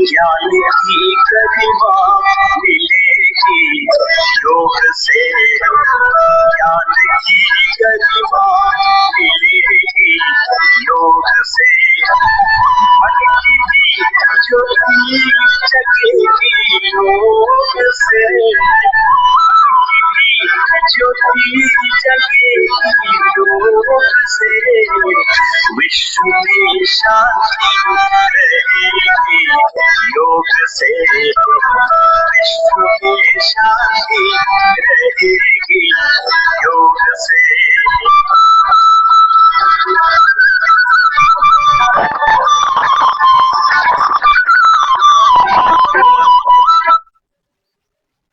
ज्ञान की गरिमा मिलेगी योग से, ज्ञान की गरिमा मिलेगी योग से, मन की ज्योति जगेगी योग से, ज्योति जगेगी योग से, विश्व में शांति रहेगी योग से, विश्व में शांति रहेगी योग से।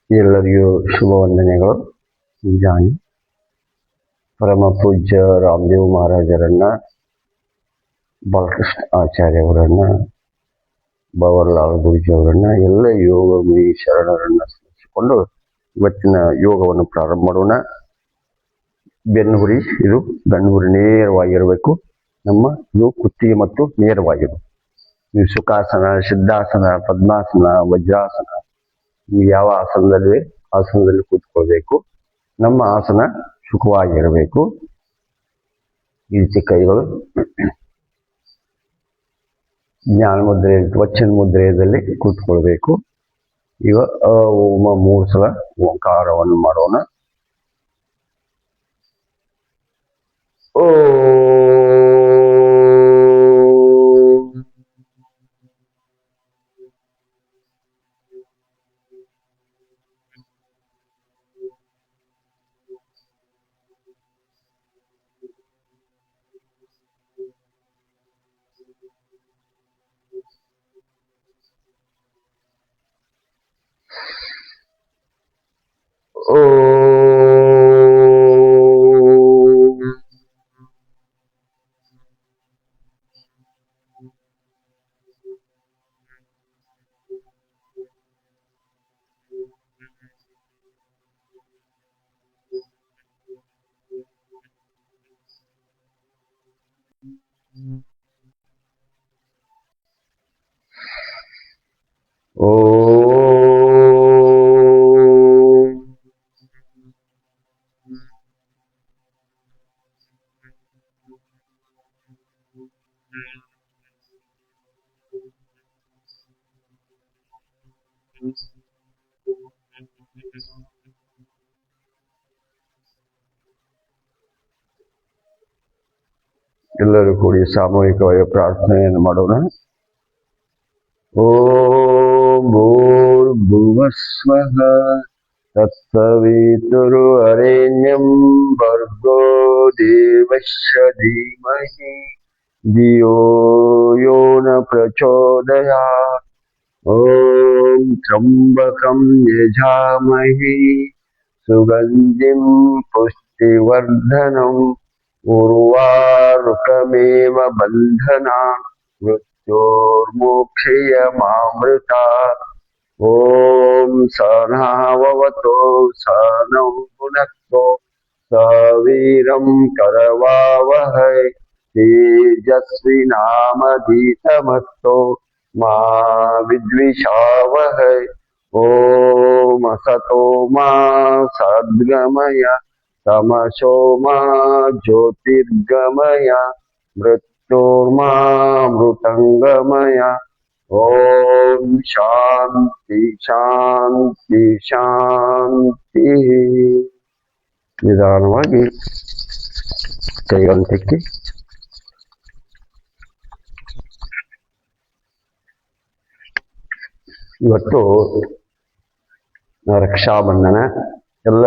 ಎಲ್ಲರಿಗೂ ಶುಭ ವಂದನೆಗಳು. ಮುಂಜಾನೆ ಪರಮ ಪೂಜ್ಯ ರಾಮದೇವ್ ಮಹಾರಾಜರನ್ನ, ಬಾಲಕೃಷ್ಣ ಆಚಾರ್ಯವರನ್ನ, ಬವರ್ಲಾಲ್ ಗುರುಜಿಯವರನ್ನ, ಎಲ್ಲ ಯೋಗ ಮುನಿ ಶರಣರನ್ನ ಸ್ಮರಿಸಿಕೊಂಡು ಇವತ್ತಿನ ಯೋಗವನ್ನು ಪ್ರಾರಂಭ ಮಾಡೋಣ. ಬೆನ್ನುಹುರಿ, ಇದು ಬೆನ್ನುಹುರಿ ನೇರವಾಗಿರಬೇಕು. ನಮ್ಮ ಇದು ಕುತ್ತಿಗೆ ಮತ್ತು ನೇರವಾಗಿರು. ನೀವು ಸುಖಾಸನ, ಸಿದ್ಧಾಸನ, ಪದ್ಮಾಸನ, ವಜ್ರಾಸನ, ನೀವು ಯಾವ ಆಸನದಲ್ಲಿ ಕೂತ್ಕೊಳ್ಬೇಕು. ನಮ್ಮ ಆಸನ ಸುಖವಾಗಿರಬೇಕು. ಈ ರೀತಿ ಕೈಗಳು ಜ್ಞಾನ ಮುದ್ರೆ, ವಚನ ಮುದ್ರೆಯಲ್ಲಿ ಕೂತ್ಕೊಳ್ಬೇಕು. ಈಗ ಓಂ 3 ಸಲ ಓಂಕಾರವನ್ನು ಮಾಡೋಣ. ಓ ಎಲ್ಲರೂ ಕೂಡಿ ಸಾಮೂಹಿಕವಾಗಿ ಪ್ರಾರ್ಥನೆಯನ್ನು ಮಾಡೋಣ. ಓಂ ಭೂರ್ಭುವಸ್ವಃ ತತ್ಸವಿತುರ್ವರೆಣ್ಯಂ ಭರ್ಗೋ ದೇವಸ್ಯ ಧೀಮಹಿ ಧಿಯೋ ಯೋ ನ ಪ್ರಚೋದಯಾತ್. ಓಂ ತ್ರ್ಯಂಬಕಂ ಯಜಾಮಹೇ ಸುಗಂಧಿಂ ಪುಷ್ಟಿವರ್ಧನಂ ಉರ್ವಾರುಕಮೇವ ಬಂಧನಾನ್ ಮೃತ್ಯೋರ್ಮೋಕ್ಷಯಮಾಮೃತಾತ್. ಓಂ ಸಹನಾವವತೋ ಸಹನೌ ಭುನಕ್ತೋ ಸವೀರಂ ಕರವಾವಹೈ ತೇಜಸ್ವಿನಾಮಧೀತಮಸ್ತೋ ಮಾ ವಿದ್ವಿಷಾವಹೈ. ಓಂ ಅಸತೋ ಮಾ ಸದ್ಗಮಯ ತಮಸೋ ಮಾ ಜ್ಯೋತಿರ್ಗಮಯ ಮೃತ್ಯೋರ್ಮಾಮೃತಂಗಮಯ. ಓಂ ಶಾಂತಿ ಶಾಂತಿ ಶಾಂತಿ. ನಿಧಾನವಾಗಿ ಕೈಗಳನ್ನು ತೆಕ್ಕಿ ಇವತ್ತು ರಕ್ಷಾಬಂಧನ. ಎಲ್ಲ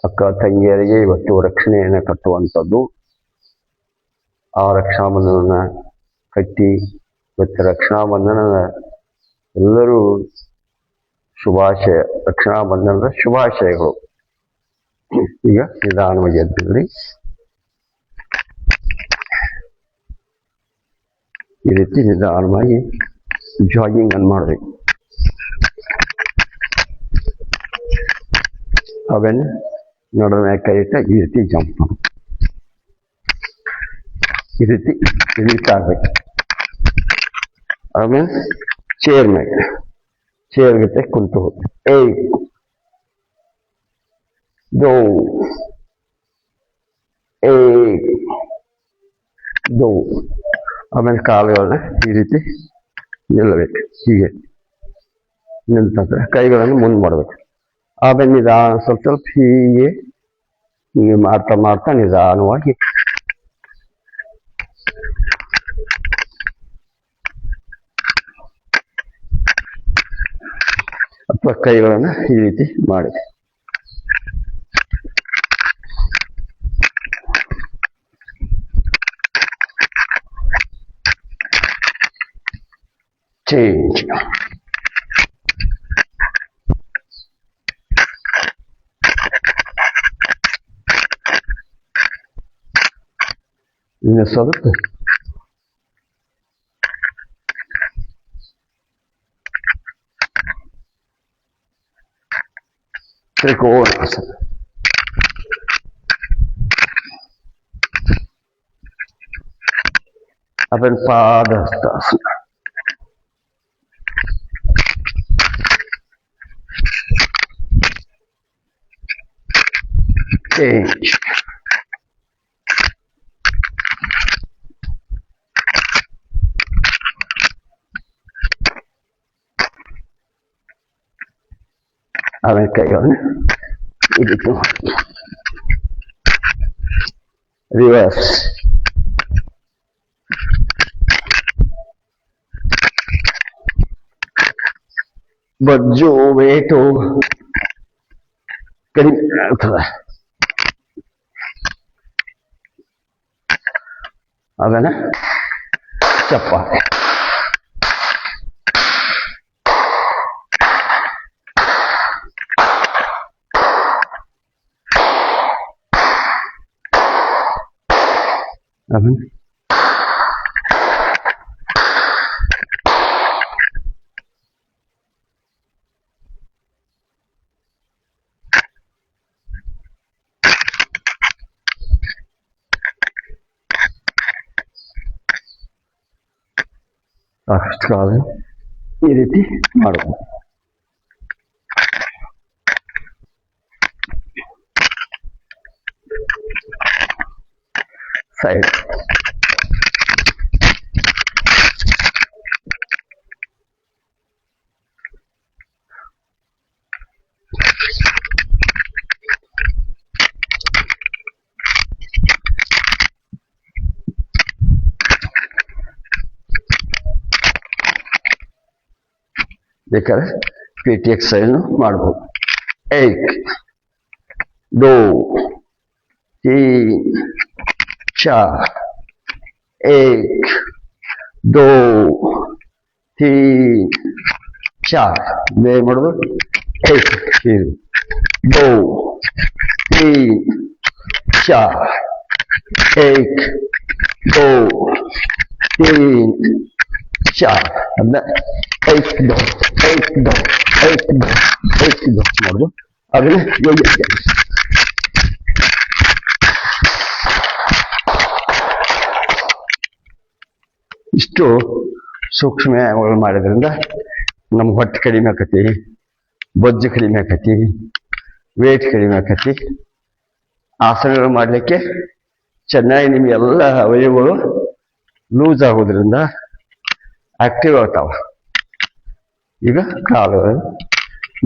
ಅಕ್ಕ ತಂಗಿಯರಿಗೆ ಇವತ್ತು ರಕ್ಷಣೆಯನ್ನು ಕಟ್ಟುವಂಥದ್ದು. ಆ ರಕ್ಷಾಬಂಧನ ಕಟ್ಟಿ ಇವತ್ತು ರಕ್ಷಾಬಂಧನದ ಎಲ್ಲರೂ ಶುಭಾಶಯ, ರಕ್ಷಾಬಂಧನದ ಶುಭಾಶಯಗಳು. ಈಗ ನಿಧಾನವಾಗಿ ಎದ್ದಿರಲಿ. ಈ ರೀತಿ ನಿಧಾನವಾಗಿ ಜಾಗಿಂಗ್ ಅನ್ನು ಮಾಡಬೇಕು. ಅವೆನ್ ನಡುವೆ ಕೈ ಇಟ್ಟ ಈ ರೀತಿ ಜಂಪ್ ಮಾಡಿ, ಈ ರೀತಿ ಇಳಿತಾ ಇರ್ಬೇಕು. ಆಮೇಲೆ ಚೇರ್ ಮೇಲೆ ಚೇರ್ ಜೊತೆ ಕುಂತು ಹೋಗಿ ದೋ ದೋ ಆಮೇಲೆ ಕಾಲುಗಳನ್ನ ಈ ರೀತಿ ನಿಲ್ಲಬೇಕು. ಹೀಗೆ ನಿಂತ ಕೈಗಳನ್ನು ಮುಂದೆ ಮಾಡಬೇಕು. ಆಮೇಲೆ ನಿಧಾನ ಸ್ವಲ್ಪ ಸ್ವಲ್ಪ ಹೀಗೆ ಹೀಗೆ ಮಾಡ್ತಾ ಮಾಡ್ತಾ ನಿಧಾನವಾಗಿ ಅಥವಾ ಕೈಗಳನ್ನ ಈ ರೀತಿ ಮಾಡಿ ಚೇಂಜ್. ಇನ್ನು ಸ್ವಲ್ಪ ತ್ರಿಕೋನಾಸನ. ಆಮೇಲೆ ಪಾದಹಸ್ತಾಸನ. ಚೇಂಜ್. ಆಮೇಲೆ ಕೈಗಳನ್ನು ಈ ರೀತಿ ರಿವರ್ಸ್. ಬಜ್ಜು ವೇಟು ಕಡಿಮೆ ಆಗ್ತದೆ. ಆಮೇಲೆ ಚಪ್ಪಾಳೆ. ಆಮೇಲೆ ಸಾಕಷ್ಟು ಕಾಲ ಈ ರೀತಿ ಮಾಡೋದು. ಸೈಡ್. ಬೇಕಾದ್ರೆ ಪಿ ಟಿ ಎಕ್ಸರ್ಸೈಸ್ ಮಾಡ್ಬೋದು. 1 2 3 4 1 2 3 4 ಬೇಗ ಮಾಡೋದು. 1 2 3 4 1 2 3 4 ಅದನ್ನ 1 2 1 2 1 2 1 2 ಮಾಡೋದು. ಅದನ್ನ ಯೋಗ ಇಷ್ಟು ಸೂಕ್ಷ್ಮ ವ್ಯಾಯಾಮಗಳು ಮಾಡೋದ್ರಿಂದ ನಮ್ಮ ಹೊಟ್ಟೆ ಕಡಿಮೆ ಆಕತಿ, ಬೊಜ್ಜು ಕಡಿಮೆ ಆಕತಿ, ವೇಟ್ ಕಡಿಮೆ ಆಕತಿ. ಆಸನಗಳು ಮಾಡಲಿಕ್ಕೆ ಚೆನ್ನಾಗಿ ನಿಮ್ಗೆಲ್ಲ ಅವಯವಗಳು ಲೂಸ್ ಆಗೋದ್ರಿಂದ ಆಕ್ಟಿವ್ ಆಗ್ತಾವ. ಈಗ ಕಾಲುಗಳು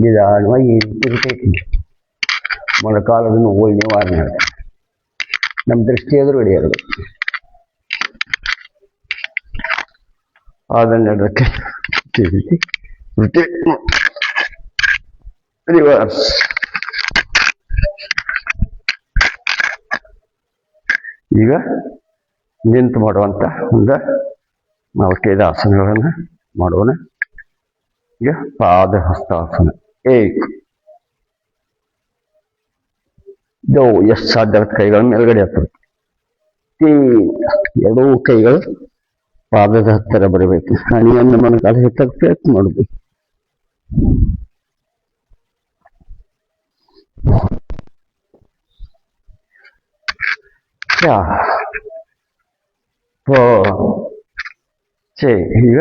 ನಿಧಾನವಾಗಿ ಇರ್ತೈತಿ. ಮೊಳಕಾಲದ ನೋವು ನಿವಾರಣೆ ಆಗುತ್ತೆ. ನಮ್ಮ ದೃಷ್ಟಿ ಎದುರು ಹೊಡೆಯೋದು. ಅದನ್ನ ಅದಕ್ಕೆ ರಿವರ್ಸ್. ಈಗ ನಿಂತು ಮಾಡುವಂತ ಒಂದು 4-5 ಆಸನಗಳನ್ನು ಮಾಡೋಣ. ಈಗ ಪಾದಹಸ್ತಾಸನ. 1 2 ಎಷ್ಟು ಸಾಧ್ಯ ಕೈಗಳ ಮೇಲ್ಗಡೆ ಹತ್ತಬೇಕು. 3 ಎರಡೂ ಕೈಗಳು ಪಾದದ ಹತ್ತಿರ ಬರಬೇಕು. ಹಣಿಯನ್ನು ಮೊಣಕಾಲ ಎತ್ತಕ್ಕೆ ಪ್ರಯತ್ನ ಮಾಡಬೇಕು. 4 4 ಈಗ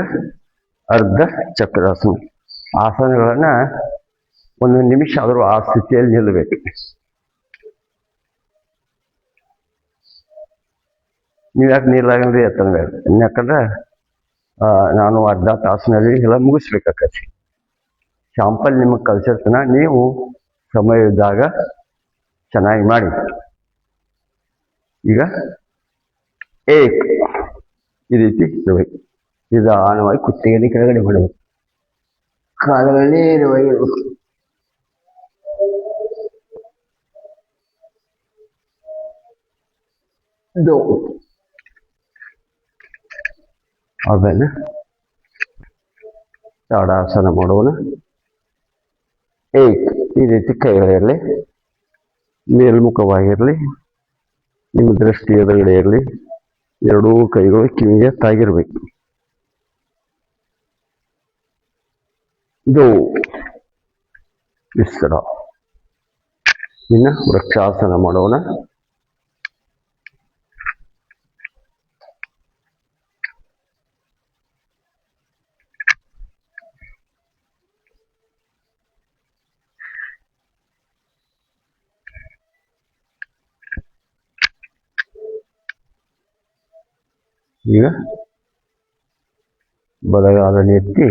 ಅರ್ಧ ಚಕ್ರಾಸನ. ಆಸನಗಳನ್ನ ಒಂದು ನಿಮಿಷ ಆದರೂ ಆ ಸ್ಥಿತಿಯಲ್ಲಿ ನಿಲ್ಲಬೇಕು. ನೀವು ಯಾಕೆ ನಿಲ್ಲಾಗಂದ್ರೆ ಎತ್ತನ ಯಾಕಂದ್ರೆ ನಾನು ಅರ್ಧ ತಾಸಿನಲ್ಲಿ ಎಲ್ಲ ಮುಗಿಸ್ಬೇಕಾಕತಿ. ಶಾಂಪಲ್ ನಿಮಗೆ ಕಲ್ಸಿರ್ತಾನ, ನೀವು ಸಮಯ ಇದ್ದಾಗ ಚೆನ್ನಾಗಿ ಮಾಡಿ. ಈಗ ಏಕ್ ಈ ರೀತಿ ಇರಬೇಕು. ನಿಧಾನವಾಗಿ ಕುತ್ತಿಗೆಯಲ್ಲಿ ಕೆಳಗಡೆ ಮಾಡಬೇಕು, ಕಾಲುಗಳನ್ನೇ ನೇರವಾಗಿ ಇಡಬೇಕು. ಆಮೇಲೆ ತಾಡಾಸನ ಮಾಡೋಣ. ಏಕ್ ಈ ರೀತಿ ಕೈಗಳಿರಲಿ, ಮೇಲ್ಮುಖವಾಗಿರಲಿ, ನಿಮ್ಮ ದೃಷ್ಟಿ ಎದುರುಗಡೆ ಇರಲಿ, ಎರಡೂ ಕೈಗಳು ಕಿವಿಗೆ ತಾಗಿರ್ಬೇಕು. ಇದು ವಿಸ್ತರ. ಇನ್ನು ವೃಕ್ಷಾಸನ ಮಾಡೋಣ. ಈಗ ಬಲಗಾಲನ್ನು ಎತ್ತಿ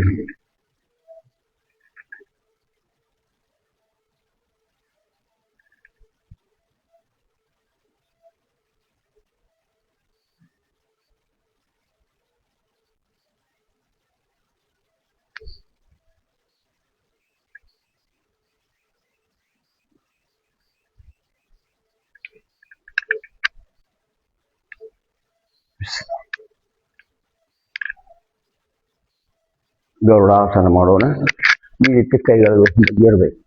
ಗರುಡಾಸನ ಮಾಡೋಣ. ಈ ರೀತಿ ಕೈಗಳು ಇರಬೇಕು.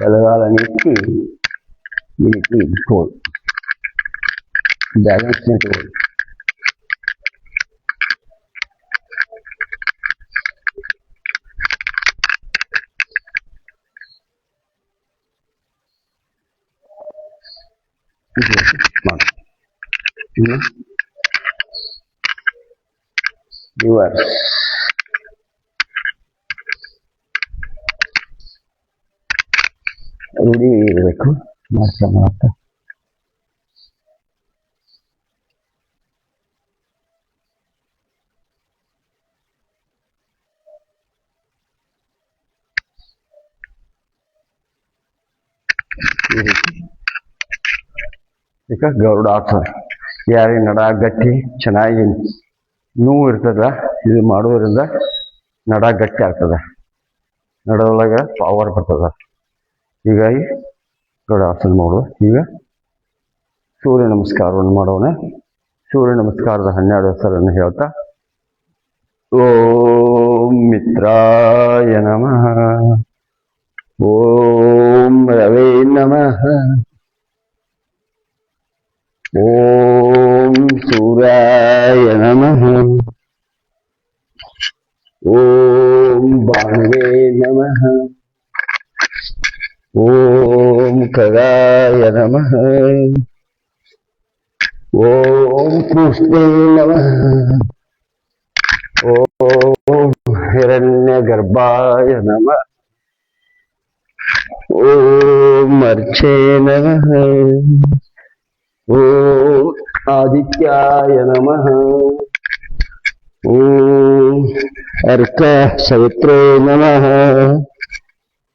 ಬಲಗಾಲನ್ನು ಎತ್ತಿ ಈ ರೀತಿ ಇಟ್ಕೊಳ್ಳಿ, ಬ್ಯಾಲೆನ್ಸ್ ಇಟ್ಕೊಳ್ಳಿ. ಮಾಡಿ ರಿವರ್ಸ್. ರೂಢಿ ಇರಬೇಕು ಮಾಡ್ತಾ ಮಾಡ್ತಾ. ಈ ರೀತಿ ಈಗ ಗರುಡಾಸನ. ಯಾರೇ ನಡ ಗಟ್ಟಿ ಚೆನ್ನಾಗಿ ನೋವು ಇರ್ತದ, ಇದು ಮಾಡೋದ್ರಿಂದ ನಡ ಗಟ್ಟಿ ಆಗ್ತದ, ನಡದೊಳಗೆ ಪವರ್ ಬರ್ತದ. ಹೀಗಾಗಿ ಗರುಡಾಸನ ಮಾಡುವ. ಈಗ ಸೂರ್ಯ ನಮಸ್ಕಾರವನ್ನು ಮಾಡೋಣ. ಸೂರ್ಯ ನಮಸ್ಕಾರದ 12 ಹೆಸರನ್ನು ಹೇಳ್ತಾ, ಓಂ ಮಿತ್ರಾಯ ನಮಃ, ಓಂ ರವೇ ನಮಃ, ಓಂ ಸೂರ್ಯಾಯ ನಮಃ, ಓಂ ಭಾನುವೇ ನಮಃ, ಓಂ ಖಗಾಯ ನಮಃ, ಓಂ ಕೃಷ್ಣೇ ನಮಃ, ಓಂ ಹಿರಣ್ಯಗರ್ಭಾಯ ನಮಃ, ಓಂ ಅರ್ಚೇ ನಮಃ, ಓಂ ಆದಿತ್ಯಾಯ ನಮಃ, ಓಂ ಅರ್ಕ ಸವಿತ್ರೇ ನಮಃ,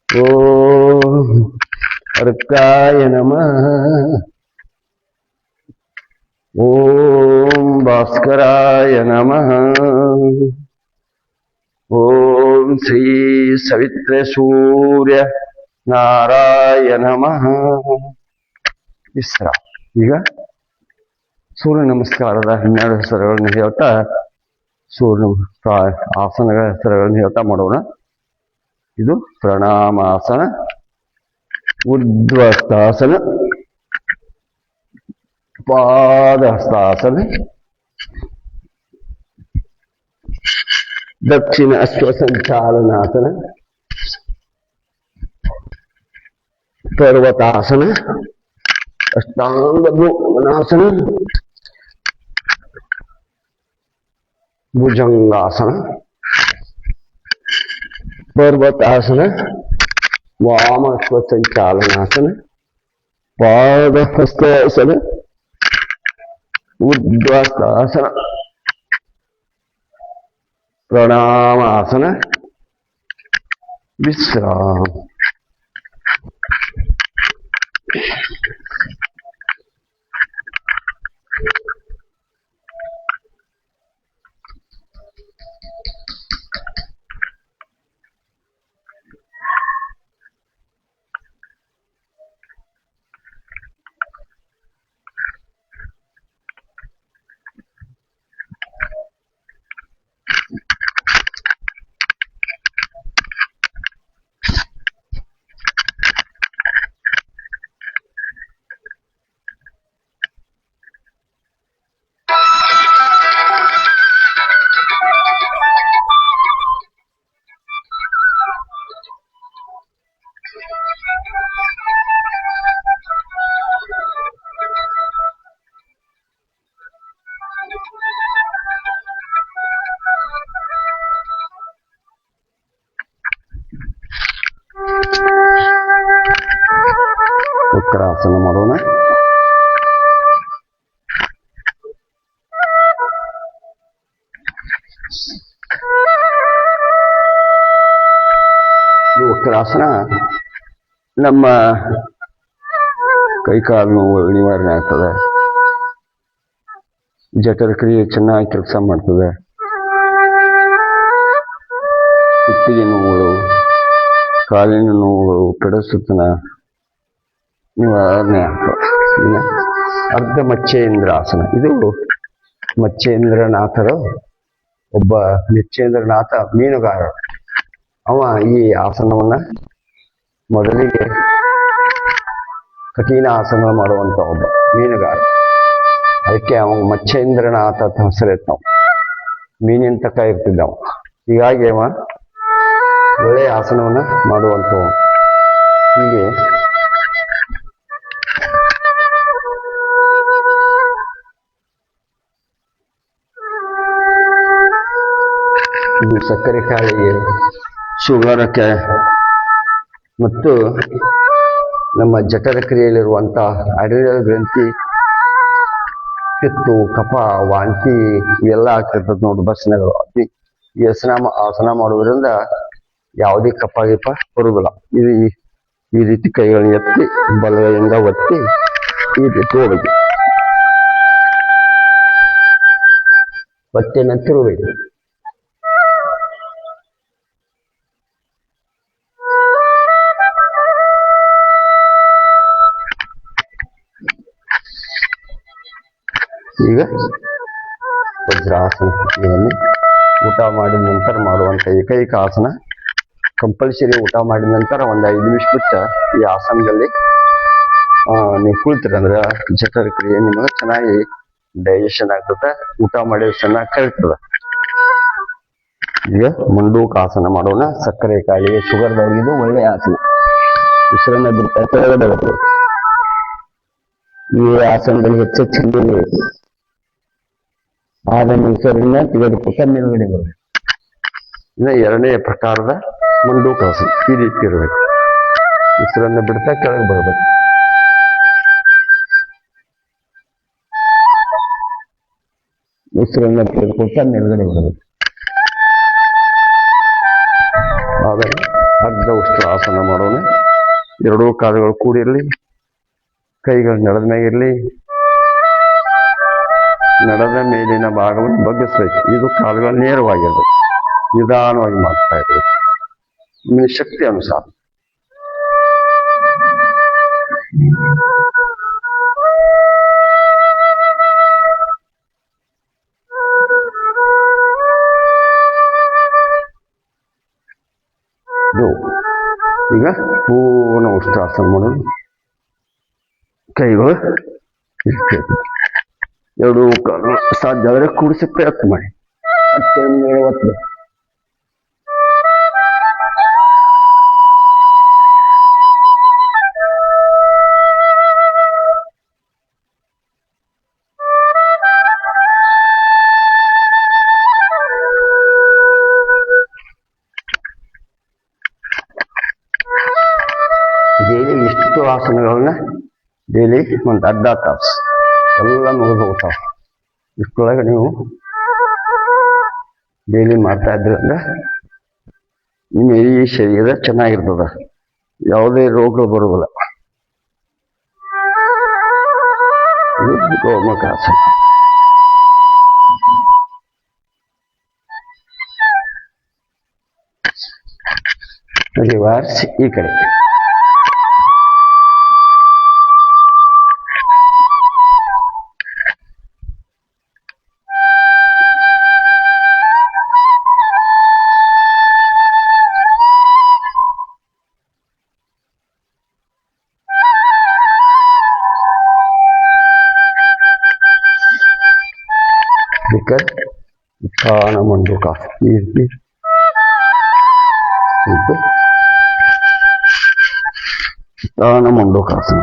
ಓಂ ಅರ್ಕಾಯ ನಮಃ, ಓಂ ಭಾಸ್ಕರಾಯ ನಮಃ, ಓಂ ಶ್ರೀ ಸವಿತ್ರ ಸೂರ್ಯ ನಾರಾಯ ನಮಃ. ವಿಶ್ರಾಮ. ಈಗ ಸೂರ್ಯ ನಮಸ್ಕಾರದ 12 ಹೆಸರುಗಳನ್ನು ಹೇಳ್ತಾ, ಸೂರ್ಯ ಆಸನಗಳ ಹೆಸರುಗಳನ್ನು ಹೇಳ್ತಾ ಮಾಡೋಣ. ಇದು ಪ್ರಣಾಮಾಸನ, ಊರ್ಧ್ವಹಸ್ತಾಸನ, ಪಾದಹಸ್ತಾಸನ, ದಕ್ಷಿಣ ಅಶ್ವಸಂಚಾಲನಾಸನ, ಪರ್ವತಾಸನ, ಅಷ್ಟಾಂಗ ಭ್ರಮಣಾಸನ, ಭುಜಂಗಾಸನ, ಪರ್ವತಾಸನ, ವಾಮ ಸ್ವಸಂಚಾಲನಾಸನ, ಪಾದಹಸ್ತಾಸನ, ಉದ್ವಾಸ್ತಾಸನ, ಪ್ರಣಾಮಾಸನ, ವಿಶ್ರಾಮ. ವಕ್ರಾಸನ ಮಾಡೋಣ. ವಕ್ರಾಸನ ನಮ್ಮ ಕೈಕಾಲು ನೋವು ನಿವಾರಣೆ ಆಗ್ತದೆ, ಜಠರ ಕ್ರಿಯೆ ಚೆನ್ನಾಗಿ ಕೆಲಸ ಮಾಡ್ತದೆ, ಕುತ್ತಿಗೆ ನೋವುಗಳು, ಕಾಲಿನ ನೋವುಗಳು, ಕಡಸುತನ ನಿವಾರಣೆ ಆಗ್ತದೆ. ಅರ್ಧ ಮಚ್ಚೇಂದ್ರಾಸನ, ಇದು ಮಚ್ಚೇಂದ್ರನಾಥರು, ಒಬ್ಬ ಮಚ್ಚೇಂದ್ರನಾಥ ಮೀನುಗಾರ. ಅವ ಈ ಆಸನವನ್ನ ಮೊದಲಿಗೆ ಕಠಿಣ ಆಸನ ಮಾಡುವಂತ ಒಬ್ಬ ಮೀನುಗಾರ. ಅದಕ್ಕೆ ಅವ ಮಚ್ಚೇಂದ್ರನಾಥ ಅಂತ ಹೆಸರಿರ್ತಾವ. ಮೀನಿನ ತಕ ಇರ್ತಿದ್ದವ. ಹೀಗಾಗಿ ಅವ ಒಳ್ಳೆಯ ಆಸನವನ್ನ ಮಾಡುವಂಥವ. ಹೀಗೆ ಇದು ಸಕ್ಕರೆ ಕಾಯಿಲೆಗೆ, ಶುಗರಕ್ಕೆ ಮತ್ತು ನಮ್ಮ ಜಠರ ಕ್ರಿಯೆಯಲ್ಲಿರುವಂತಹ ಅಡ್ರಿನಲ್ ಗ್ರಂಥಿ, ಪಿತ್ತು, ಕಫ, ವಾಂತಿ ಇವೆಲ್ಲ ಆಗ್ತಿರ್ತದೆ ನೋಡಿ ಬಸ್ನಾಗ. ಈ ಆಸನ ಮಾಡುವುದರಿಂದ ಯಾವುದೇ ಕಫ ಗಿಫ ಬರುವುದಿಲ್ಲ. ಇದು ಈ ರೀತಿ ಕೈಗಳನ್ನ ಎತ್ತಿ ಬಲಗೈಯಿಂದ ಒತ್ತಿ ಈ ರೀತಿ ಹೋಗ್ಬೇಕು. ಒತ್ತೆ ನಂತಿರಬೇಕು. ಈಗ ವಜ್ರಾಸನ ಸ್ಥಿತಿಯನ್ನು ಊಟ ಮಾಡಿದ ನಂತರ ಮಾಡುವಂತ ಏಕೈಕ ಆಸನ. ಕಂಪಲ್ಸರಿ ಊಟ ಮಾಡಿದ ನಂತರ ಒಂದು 5 ನಿಮಿಷ ಬಿಟ್ಟು ಈ ಆಸನದಲ್ಲಿ ನೀವು ಕುಳಿತಿರಂದ್ರೆ ಜಠರ ಕ್ರಿಯೆ ನಿಮಗೆ ಚೆನ್ನಾಗಿ ಡೈಜೆಷನ್ ಆಗ್ತದೆ, ಊಟ ಮಾಡಿ ಚೆನ್ನಾಗಿ ಕಲಿತದೆ. ಈಗ ಮಂಡೂಕ ಆಸನ ಮಾಡೋಣ. ಸಕ್ಕರೆ ಕಾಯಿಲೆ, ಶುಗರ್ದವ್ರಿಗೆ ಇದು ಒಳ್ಳೆಯ ಆಸನ. ಉಸಿರನ್ನ ಬಿಡ್ತಾ ಕೆಳಗಡೆ ಬರ್ತದೆ. ಈ ಆಸನದಲ್ಲಿ ಹೆಚ್ಚೆಚ್ಚು ನೀರು ಆದ ಉಸಿರನ್ನ ತೆಗೆದುಕೊಟ್ಟ ಮೇಲ್ಗಡೆ ಬರಬೇಕು. ಇನ್ನು ಎರಡನೆಯ ಪ್ರಕಾರದ ಮಂಡೂಕಾಸನ ಈ ರೀತಿ ಇರಬೇಕು. ಉಸಿರನ್ನ ಬಿಡ್ತಾ ಕೆಳಗೆ ಬರಬೇಕು. ಉಸಿರನ್ನ ತೆಗೆದುಕೊಟ್ಟ ಮೇಲ್ಗಡೆ ಬರಬೇಕು. ಆಮೇಲೆ ಅರ್ಧ ಉಷ್ಟ್ರಾಸನ ಮಾಡೋಣ. ಎರಡೂ ಕಾಲುಗಳು ಕೂಡಿರಲಿ, ಕೈಗಳು ನೆಲದ ಮ್ಯಾಗಿರ್ಲಿ. ನಡೆದ ಮೇಲಿನ ಭಾಗವನ್ನು ಬಗ್ಗಿಸ್ಬೇಕು. ಇದು ಕಾಲುಗಳು ನೇರವಾಗಿರ್ಬೇಕು. ನಿಧಾನವಾಗಿ ಮಾಡ್ತಾ ಇರ್ಬೇಕು ನಿಮ್ಮ ಶಕ್ತಿ ಅನುಸಾರ. ಈಗ ಪೂರ್ಣ ಉಷ್ಟ್ರಾಸನ ಮಾಡೋದು. ಕೈಗಳು ಎರಡು ಕಾಲು ಸಾಧ್ಯ ಆದರೆ ಕೂಡಿಸಿ ಪ್ರಯತ್ನ ಮಾಡಿ. ಒತ್ತು. ಆಸನಗಳನ್ನ ಡೈಲಿ ಒಂದು ಅರ್ಧ ತಾಸು ಎಲ್ಲ ಮುಗಿದು ಹೋಗ್ತಾವ. ಇಷ್ಟೊಳಗೆ ನೀವು ಡೈಲಿ ಮಾಡ್ತಾ ಇದ್ರಿ ಅಂದ್ರೆ ನಿಮ್ಮ ಈ ಶರೀರ ಚೆನ್ನಾಗಿರ್ತದ, ಯಾವುದೇ ರೋಗ ಬರುವುದಿಲ್ಲ. ಇದು ಗೋಮುಖಾಸನ. ರಿವರ್ಸ್ ಈ ಕಡೆ. ಉತ್ಥಾನ ಮಂಡುಕಾಸನ. ಉತ್ಥಾನ ಮಂಡುಕಾಸನ.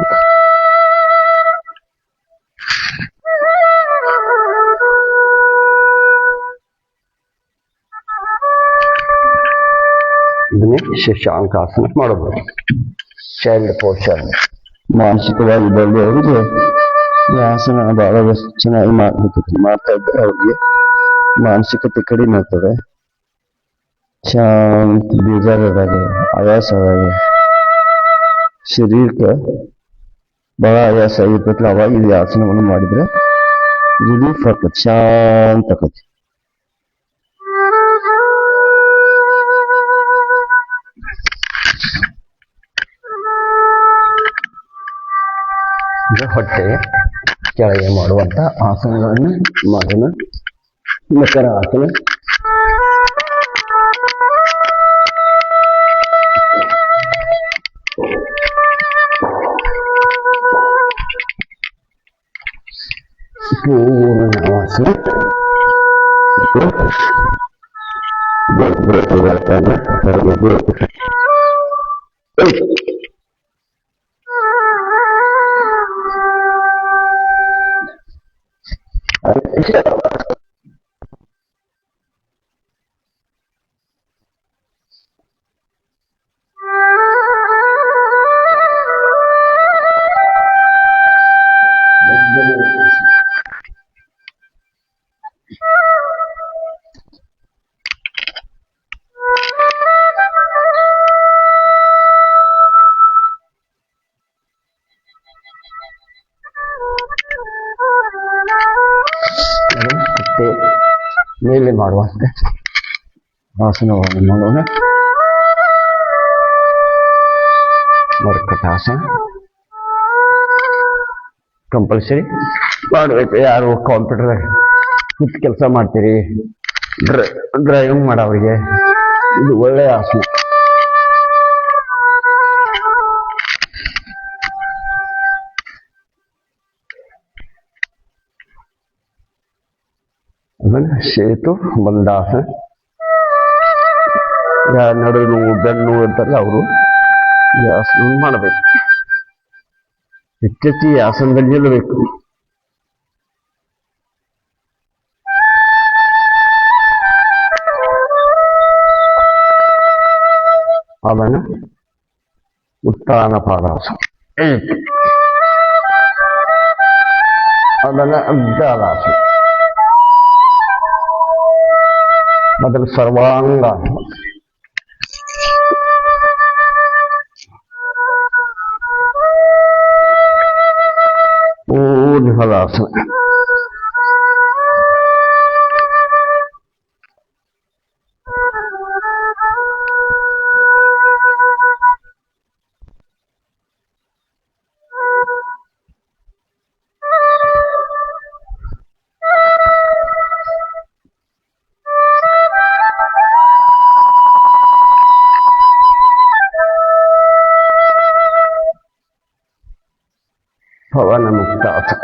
ಇದನ್ನೇ ಶಶಾಂಕಾಸನ ಮಾಡಬಹುದು. Child posture. ಮಾನಸಿಕವಾಗಿ ಬೆಳೆದವರಿಗೆ ಈ ಆಸನ ಬಹಳ ಚೆನ್ನಾಗಿ ಮಾಡ್ತಾ ಇದ್ದಾರೆ. ಅವ್ರಿಗೆ ಮಾನಸಿಕತೆ ಕಡಿಮೆ ಆಗ್ತದೆ, ಶಾಂತಿ, ಬೇಜಾರಾದಾಗ, ಆಯಾಸದಾಗ, ಶರೀರಕ್ಕೆ ಬಹಳ ಆಯಾಸ ಆಗಿರ್ತೈತಿ. ಅವಾಗ ಈ ಆಸನವನ್ನು ಮಾಡಿದ್ರೆ ರಿಲೀಫ್ ಆಗ್ತದೆ, ಶಾಂತ ಆಕತಿ. ಹೊಟ್ಟೆ ಕೆಳಗೆ ಮಾಡುವಂತ ಆಸನಗಳನ್ನು ಮಾಡೋಣ. ಮಕರ ಆಸನ. ಪೂರ್ಣಾಸನ. ಮೇಲೆ ಮಾಡುವಂತೆ ಆಸನವನ್ನು ಮಾಡೋಣ. ಮರ್ಕಟಾಸನ ಕಂಪಲ್ಸರಿ ಮಾಡಬೇಕು. ಯಾರು ಕಂಪ್ಯೂಟರ್ ಕೂತ್ ಕೆಲಸ ಮಾಡ್ತೀರಿ, ಡ್ರೈವಿಂಗ್ ಮಾಡೋರಿಗೆ ಇದು ಒಳ್ಳೆಯ ಆಸನ. ಆಮೇಲೆ ಸೇತು ಬಂದಾಸನ. ನಡು ನೋವು, ಬೆನ್ನು ನೋವು ಅಂತಾರಲ್ಲ ಅವರು ಈ ಆಸನ ಮಾಡಬೇಕು. ಹೆಚ್ಚೆಚ್ಚು ಈ ಆಸನದಲ್ಲಿ ನಿಲ್ಲಬೇಕು. ಆಮೇಲೆ ಉತ್ಥಾನ ಪಾದಾಸನ. ಆಮೇಲೆ ಅರ್ಧಾಲಾಸನ. ಮೊದಲು ಸರ್ವಾಂಗ, ಹಲಾಸನ. ಪವನ ಮುಕ್ತಾಸನ.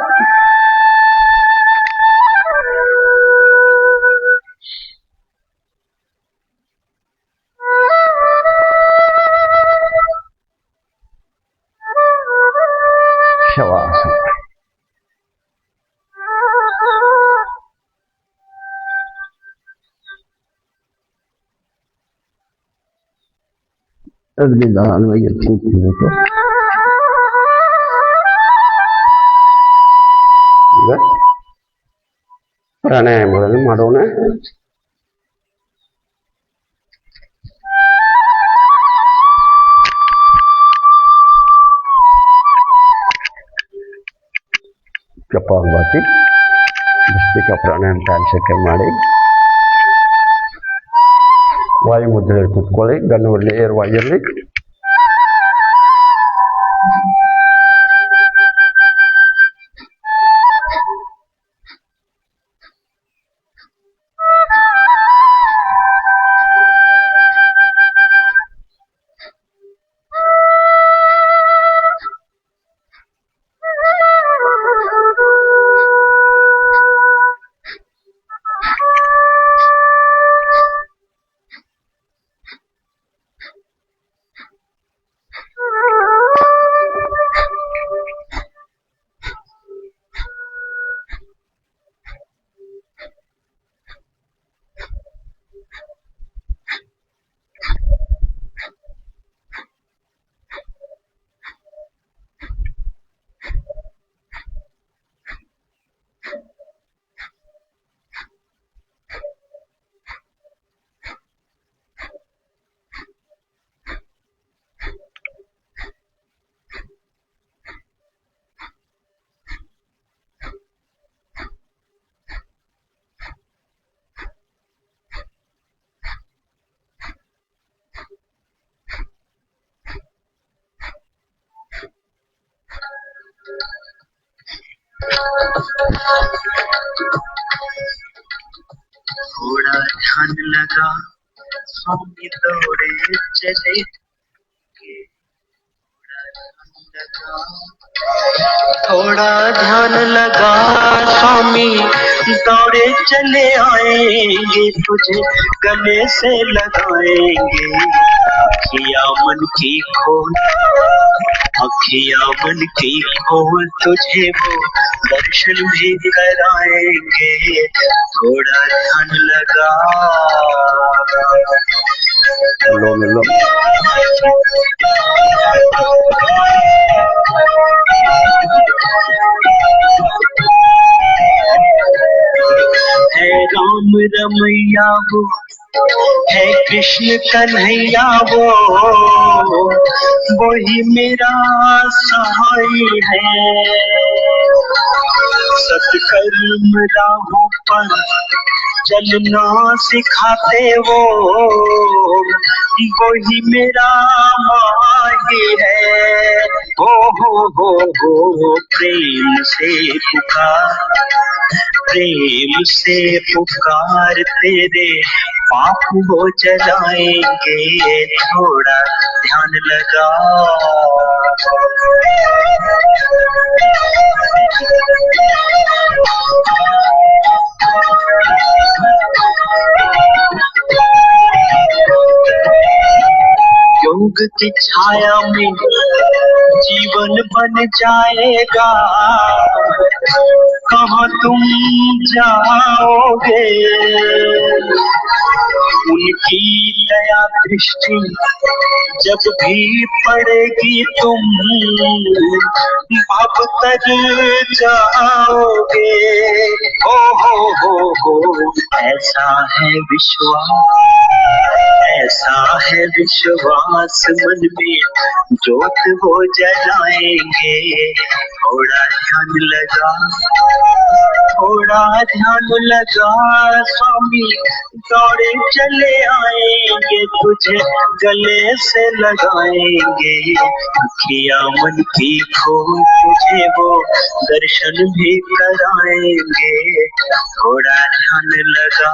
ಶವಾಸನ. ಅದು ನಿಧಾನವಾಗಿ ತಿಂತಿರಬೇಕು. ಪ್ರಾಣಾಯಾಮಗಳನ್ನು ಮಾಡೋಣ. ಕಪಾಲಭಾತಿ ಭಸ್ತ್ರಿಕಾ ಪ್ರಾಣಾಯಾಮ 10 ಸೆಕೆಂಡ್ ಮಾಡಿ. ವಾಯು ಮುದ್ರೆಯಲ್ಲಿ ಕೂತ್ಕೊಳ್ಳಿ. ಗನ್ನು ನೇರವಾಗಿರಲಿ. थोड़ा ध्यान लगा स्वामी दौड़े चले, थोड़ा ध्यान लगा स्वामी दौड़े चले आएंगे, तुझे गले से लगाएंगे। अखियाँ मन की खोल, अखियाँ मन की खोल, तुझे वो दर्शन भी कराएंगे। थोड़ा ध्यान लगा। लो मिलो है राम रमैया वो, है कृष्ण कन्हैया वो ही मेरा सहाय है। सत्कर्म राहों पर चलना सिखाते वो ही मेरा माही है। हो प्रेम से पुकार तेरे पाप वो जलाएंगे। थोड़ा ध्यान लगा। योग की छाया में जीवन बन जाएगा, कहाँ तुम जाओगे। उनकी दया दृष्टि जब भी पड़ेगी तुम अब तर जाओगे। हो ऐसा है विश्वास मन में ज्योत वो जलाएंगे। थोड़ा ध्यान लगा स्वामी दौड़े चले आएंगे, तुझे गले से लगाएंगे। अखियाँ मन की खोल, तुझे वो दर्शन भी कराएंगे। थोड़ा ध्यान लगा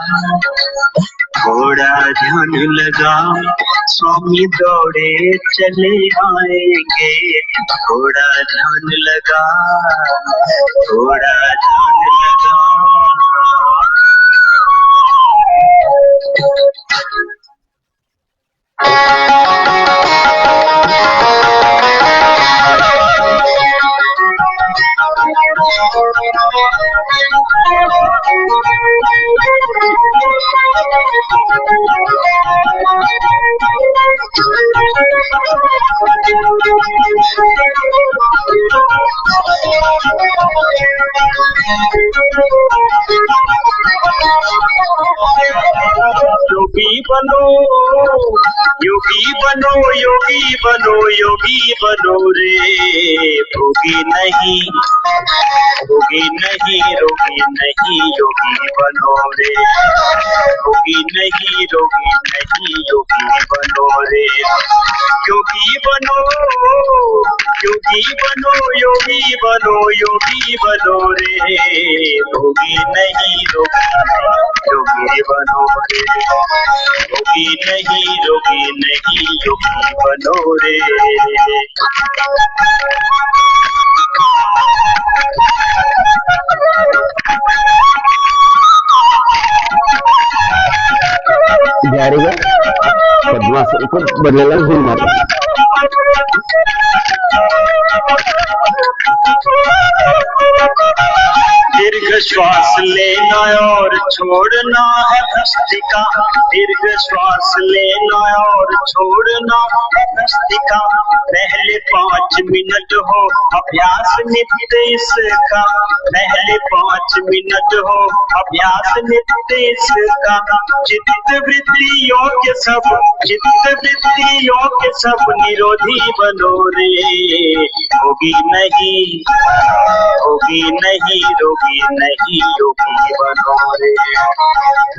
स्वामी दौड़े चले आएंगे। थोड़ा ध्यान लगा। योगी बनो योगी बनो योगी बनो योगी बनो रे, भोगी नहीं रोगी नहीं योगी बनो रे, भोगी नहीं योगी बनो रे, योगी बनो योगी बनो योगी बनो योगी बनो रे, भोगी नहीं योगी बनो रे, भोगी नहीं योगी बनो रे। ಜಾರಿಗೆ ಪದ್ಮಾಸನ ಬದಲೆಲ್ಲ ಜೂಮ್ ಮಾಡಿ दीर्घ श्वास लेना और छोड़ना है भस्तिका, दीर्घ श्वास लेना और छोड़ना है भस्तिका, पहले 5 मिनट हो अभ्यास नित्य इसका, पहले 5 मिनट हो अभ्यास नित्य इसका, चित्त वृत्ति योग्य सब निरोधी बनो रे, होगी नहीं रोगी नहीं योगी बनो रे,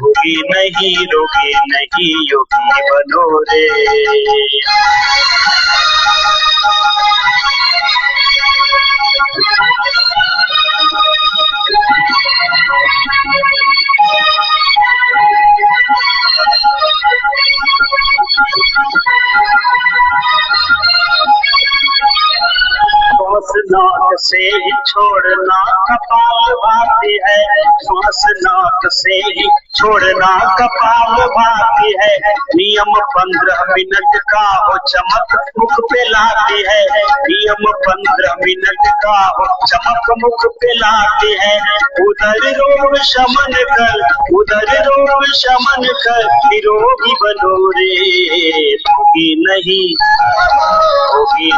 होगी नहीं योगी बनो रे। श्वास नाक से ही छोड़ना कपाल भाती है, श्वास नाक से ही छोड़ना कपाल भाती है, नियम 15 मिनट का हो चमक मुख पे लाती है, नियम 15 मिनट का हो चमक मुख पे लाती है, उधर रोग शमन कर निरोगी बनो रे, भोगी नहीं रोगी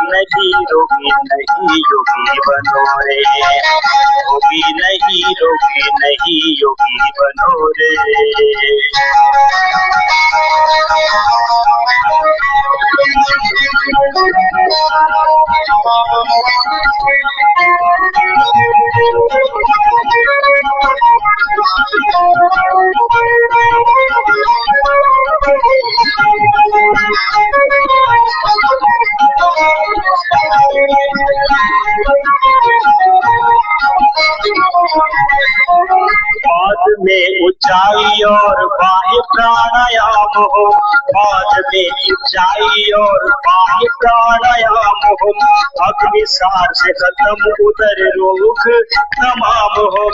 योगी बनो रे, भोगी नहीं योगी बनो रे। बाद में ऊंचाई और बाह्य प्राणायाम हो, बाद में ऊंचाई और बाह्य प्राणायाम हो, अग्निसार से खत्म उदर रोग तमाम हो,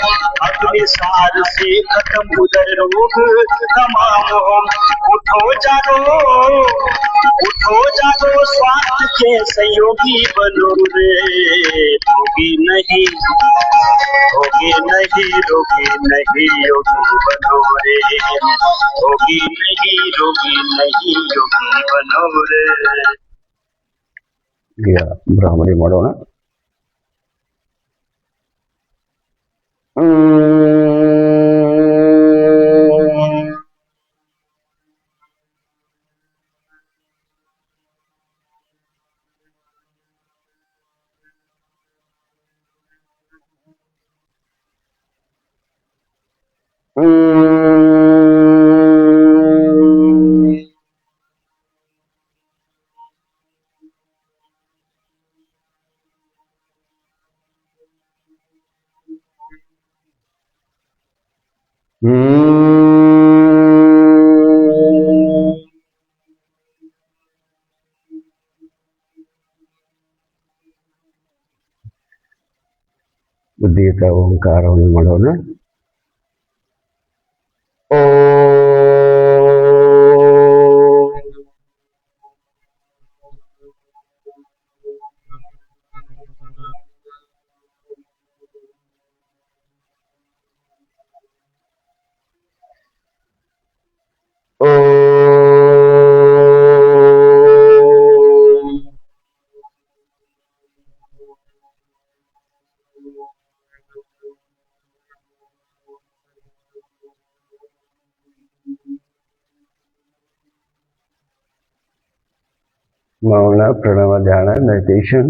अग्निसार से खत्म उदर रोग तमाम हो, उठो जागो स्वास्थ्य के सहयोगी बनो रे, भोगी नहीं रोगी नहीं योगी बनो रे, भोगी नहीं योगी बनो रे। ಈಗ ಬ್ರಾಹ್ಮಣಿ ಮಾಡೋಣ. ಉದ್ದೀತ ಓಂಕಾರವನ್ನು ಮಾಡೋಣ. ಮೌನ ಪ್ರಣವ ಧ್ಯಾನ ಮೆಡಿಟೇಷನ್.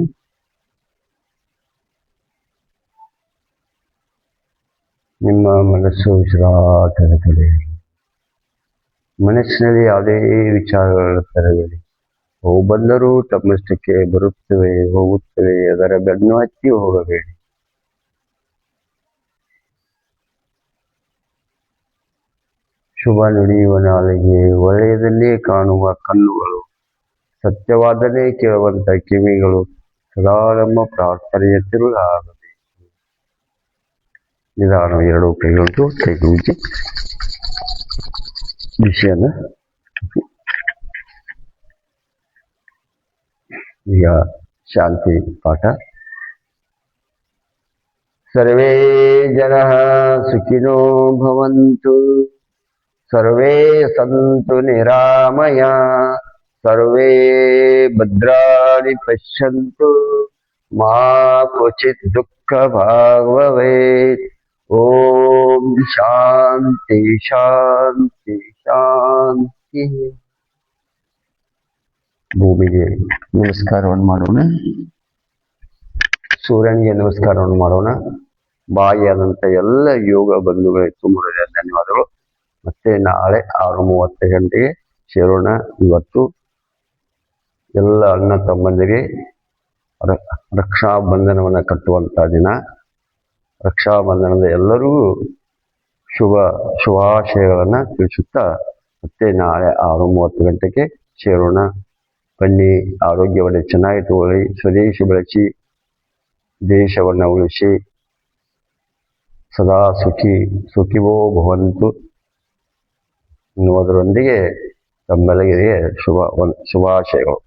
ನಿಮ್ಮ ಮನಸ್ಸು ಉಸಿರಾಟದ ಕಡೆ. ಮನಸ್ಸಿನಲ್ಲಿ ಯಾವುದೇ ವಿಚಾರಗಳ ತರಬೇಡಿ. ಅವು ಬಂದರೂ ತಮ್ಮಷ್ಟಕ್ಕೆ ಬರುತ್ತವೆ ಹೋಗುತ್ತವೆ, ಅದರ ಬೆನ್ನು ಹತ್ತಿ ಹೋಗಬೇಡಿ. ಶುಭ ನುಡಿಯುವ ನಾಲಿಗೆ, ಒಳ್ಳೆಯದನ್ನೇ ಕಾಣುವ ಕಣ್ಣುಗಳು, ಸತ್ಯವಾದನೇ ಕೇಳುವಂತ ಕಿವಿಗಳು ಸದಾ ನಮ್ಮ ಪ್ರಾರ್ಥನೆಯ ತಿರುಳಾಗಬೇಕು. ನಿಧಾನ ಎರಡು ಕೈಗಳು ಕೈಗುಂಚಿ ವಿಷಯನ ಈಗ ಶಾಂತಿ ಪಾಠ. ಸರ್ವೇ ಜನಃ ಸುಖಿನೋ ಭವಂತು, ಸರ್ವೇ ಸಂತು ನಿರಾಮಯ, ಸರ್ವೇ ಭದ್ರಾಣಿ ಪಶ್ಯಂತು, ಮಾ ಕ್ವಚಿತ್ ದುಃಖ ಭಾಗ್ ಭವೇತ್. ಓಂ ಶಾಂತಿ ಶಾಂತಿ ಶಾಂತಿ. ಭೂಮಿಗೆ ನಮಸ್ಕಾರವನ್ನು ಮಾಡೋಣ, ಸೂರ್ಯನಿಗೆ ನಮಸ್ಕಾರವನ್ನು ಮಾಡೋಣ. ಬಾಯಿಯಾದಂಥ ಎಲ್ಲ ಯೋಗ ಬಂಧುಗಳಿಗೆ ತುಂಬ ಧನ್ಯವಾದಗಳು. ಮತ್ತೆ ನಾಳೆ 6:30 ಗಂಟೆಗೆ ಸೇರೋಣ. ಇವತ್ತು ಎಲ್ಲ ಅಣ್ಣ ತಮ್ಮಂದಿಗೆ ರಕ್ಷಾ ಬಂಧನವನ್ನು ಕಟ್ಟುವಂಥ ದಿನ. ರಕ್ಷಾ ಬಂಧನದ ಎಲ್ಲರಿಗೂ ಶುಭಾಶಯಗಳನ್ನು ತಿಳಿಸುತ್ತಾ ಮತ್ತೆ ನಾಳೆ 6:30 ಗಂಟೆಗೆ ಸೇರೋಣ. ಬನ್ನಿ, ಆರೋಗ್ಯವನ್ನು ಚೆನ್ನಾಗಿಟ್ಟುಕೊಳ್ಳಿ, ಸ್ವದೇಶಿ ಬಳಸಿ, ದೇಶವನ್ನು ಉಳಿಸಿ, ಸದಾ ಸುಖಿವೋ ಭವಂತು ಎನ್ನುವುದರೊಂದಿಗೆ ತಮ್ಮೆಲ್ಲರಿಗೆ ಶುಭಾಶಯಗಳು.